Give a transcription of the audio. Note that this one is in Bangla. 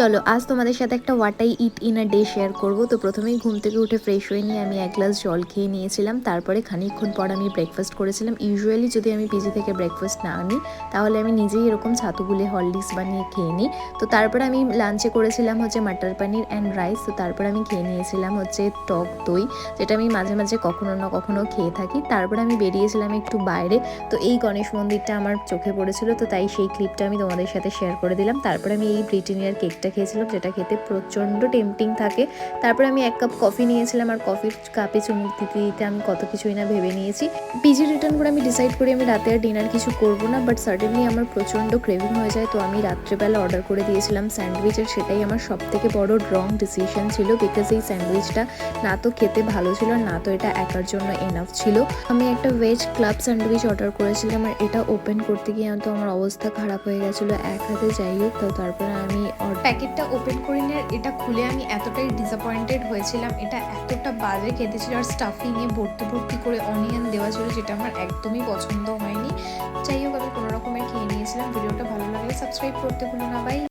চলো আজ তোমাদের সাথে একটা what I it in a day share করবো। তো প্রথমেই ঘুম থেকে উঠে ফ্রেশ হয়ে নিয়ে আমি এক গ্লাস জল খেয়ে নিয়েছিলাম। তারপরে খানিকক্ষণ পর আমি ব্রেকফাস্ট করেছিলাম। ইউজুয়ালি যদি আমি পিজি থেকে ব্রেকফাস্ট না নিই তাহলে আমি নিজেই এরকম ছাতু গুলে হরলিক্স বানিয়ে খেয়ে নিই। তো তারপরে আমি লাঞ্চে করেছিলাম হচ্ছে মাটার পানির অ্যান্ড রাইস। তো তারপরে আমি খেয়ে নিয়েছিলাম হচ্ছে টক দই, যেটা আমি মাঝে মাঝে কখনো না কখনো খেয়ে থাকি। তারপরে আমি বেরিয়েছিলাম একটু বাইরে। তো এই গণেশ মন্দিরটা আমার চোখে পড়েছিল, তো তাই সেই ক্লিপটা আমি তোমাদের সাথে শেয়ার করে দিলাম। তারপরে আমি এই ব্রিটানিয়ার কেকটা খেয়েছিলাম, যেটা খেতে প্রচণ্ড টেম্পটিং থাকে। তারপরে আমি এক কাপ কফি নিয়েছিলাম, আর কফির কাপে চুমুক দিতে দিতে আমি কত কিছুই না ভেবে নিয়েছি। পিজি রিটার্ন করে আমি ডিসাইড করি আমি রাতে আর ডিনার কিছু করবো না, বাট সাডেনলি আমার প্রচণ্ড ক্রেভিং হয়ে যায়। তো আমি রাত্রেবেলা অর্ডার করে দিয়েছিলাম স্যান্ডউইচ, আর সেটাই আমার সব থেকে বড় রং ডিসিশন ছিল, বিকজ এই স্যান্ডউইচটা না তো খেতে ভালো ছিল, না তো এটা একার জন্য এনাফ ছিল। আমি একটা ভেজ ক্লাব স্যান্ডউইচ অর্ডার করেছিলাম, আর এটা ওপেন করতে গিয়ে তো আমার অবস্থা খারাপ হয়ে গেছিলো এক হাতে। যাই হোক, তো তারপরে আমি প্যাকেটটা ওপেন করে নিয়ে এটা খুলে আমি এতটাই ডিসঅ্যাপয়েন্টেড হয়েছিলাম। এটা এতটা বাজে খেতে ছিল, আর স্টাফিংয়ে ভর্তি ভর্তি করে অনিয়ন দেওয়া ছিল, যেটা আমার একদমই পছন্দ হয়নি। যাই হোক, আমি কোনো রকমের খেয়ে নিয়েছিলাম। ভিডিওটা ভালো লাগলে সাবস্ক্রাইব করতে ভুলো না। বাই।